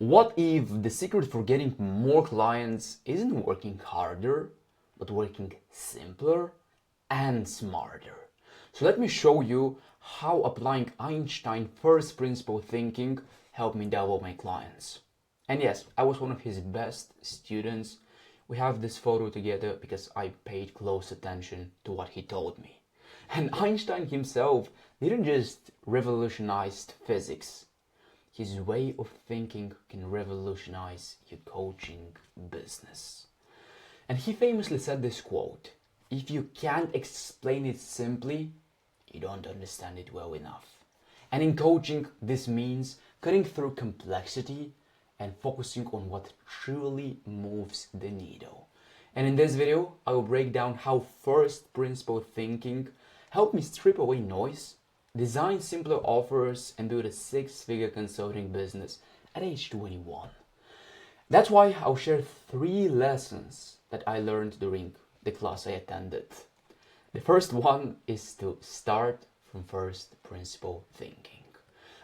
What if the secret for getting more clients isn't working harder, but working simpler and smarter? So let me show you how applying Einstein first principle thinking helped me double my clients. And yes, I was one of his best students. We have this photo together because I paid close attention to what he told me. And Einstein himself didn't just revolutionize physics. His way of thinking can revolutionize your coaching business. And he famously said this quote: "If you can't explain it simply, you don't understand it well enough." And in coaching, this means cutting through complexity and focusing on what truly moves the needle. And in this video, I will break down how first principle thinking helped me strip away noise, design simpler offers, and build a six-figure consulting business at age 21. That's why I'll share 3 lessons that I learned during the class I attended. The first one is to start from first principle thinking.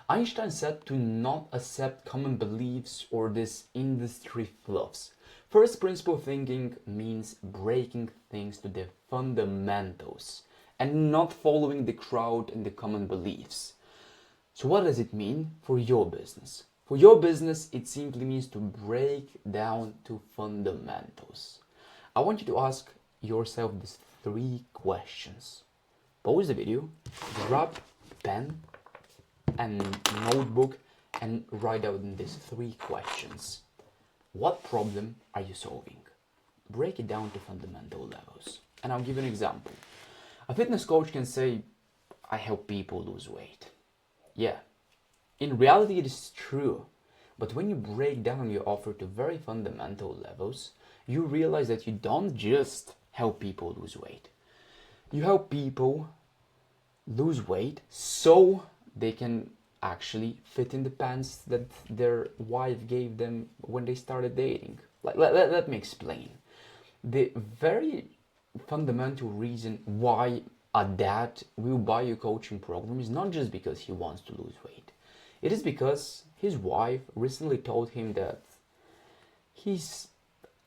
Einstein said to not accept common beliefs or this industry fluffs. First principle thinking means breaking things to their fundamentals and not following the crowd and the common beliefs. So what does it mean for your business? For your business, it simply means to break down to fundamentals. I want you to ask yourself these 3 questions. Pause the video, grab pen and notebook and write down these 3 questions. What problem are you solving? Break it down to fundamental levels. And I'll give you an example. A fitness coach can say, "I help people lose weight." Yeah, in reality it is true. But when you break down your offer to very fundamental levels, you realize that you don't just help people lose weight. You help people lose weight so they can actually fit in the pants that their wife gave them when they started dating. Let me explain. The very fundamental reason why a dad will buy a coaching program is not just because he wants to lose weight. It is because his wife recently told him that he's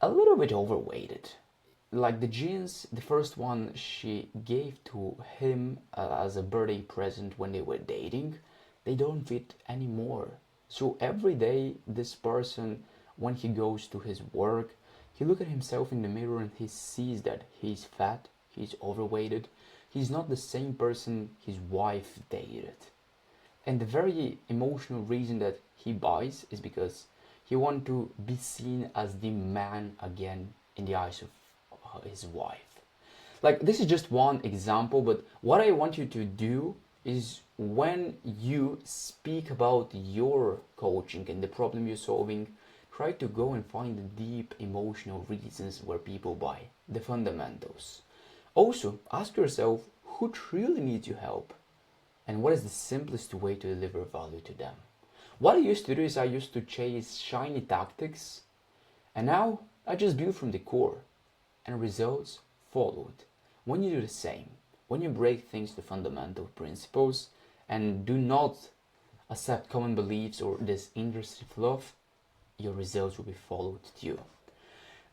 a little bit overweighted. Like the jeans, the first one she gave to him as a birthday present when they were dating, they don't fit anymore. So every day this person, when he goes to his work, he looks at himself in the mirror and he sees that he's fat, he's overweighted, he's not the same person his wife dated. And the very emotional reason that he buys is because he wants to be seen as the man again in the eyes of his wife. Like, this is just one example, but what I want you to do is when you speak about your coaching and the problem you're solving, try to go and find the deep emotional reasons where people buy, the fundamentals. Also, ask yourself who truly needs your help and what is the simplest way to deliver value to them. What I used to do is I used to chase shiny tactics, and now I just build from the core, and results followed. When you do the same, when you break things to fundamental principles and do not accept common beliefs or this industry fluff, your results will be followed too.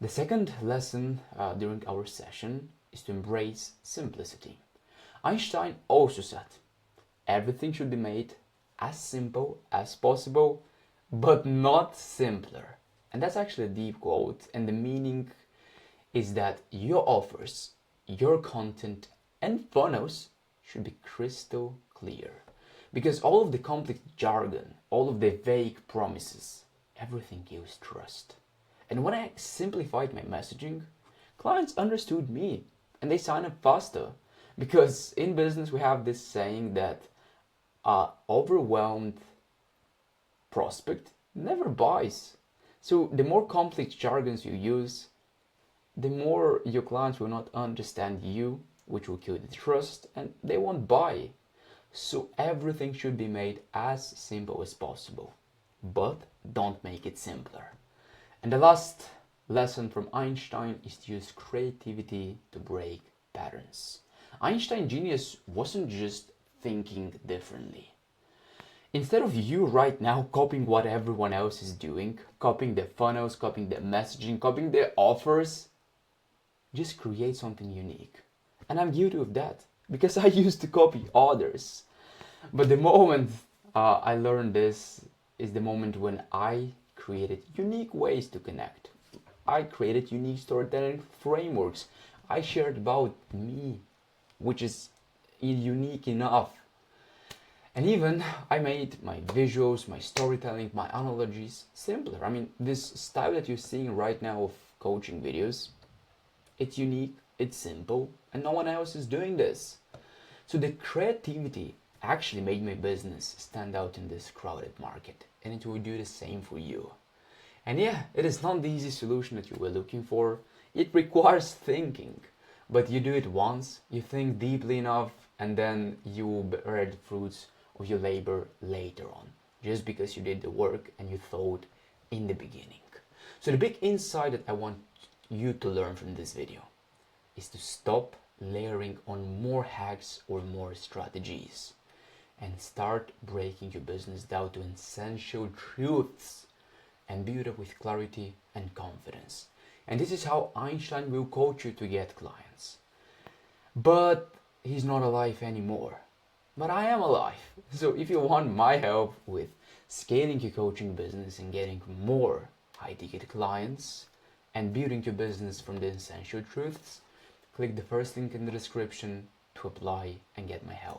The second lesson during our session is to embrace simplicity. Einstein also said, everything should be made as simple as possible, but not simpler. And that's actually a deep quote, and the meaning is that your offers, your content, and funnels should be crystal clear. Because all of the complex jargon, all of the vague promises, everything kills trust. And when I simplified my messaging, clients understood me and they sign up faster. Because in business we have this saying that an overwhelmed prospect never buys. So the more complex jargons you use, the more your clients will not understand you, which will kill the trust, and they won't buy. So everything should be made as simple as possible, but don't make it simpler. And the last lesson from Einstein is to use creativity to break patterns. Einstein's genius wasn't just thinking differently. Instead of you right now copying what everyone else is doing, copying the funnels, copying the messaging, copying the offers, just create something unique. And I'm guilty of that because I used to copy others. But the moment I learned this is the moment when I created unique ways to connect. I created unique storytelling frameworks. I shared about me, which is unique enough. And even I made my visuals, my storytelling, my analogies simpler. I mean, this style that you're seeing right now of coaching videos, it's unique, it's simple, and no one else is doing this. So the creativity actually made my business stand out in this crowded market, and it will do the same for you. And yeah, it is not the easy solution that you were looking for. It requires thinking, but you do it once, you think deeply enough, and then you will bear the fruits of your labor later on, just because you did the work and you thought in the beginning. So the big insight that I want you to learn from this video is to stop layering on more hacks or more strategies and start breaking your business down to essential truths and build up with clarity and confidence. And this is how Einstein will coach you to get clients. But he's not alive anymore. But I am alive. So if you want my help with scaling your coaching business and getting more high-ticket clients and building your business from the essential truths, click the first link in the description to apply and get my help.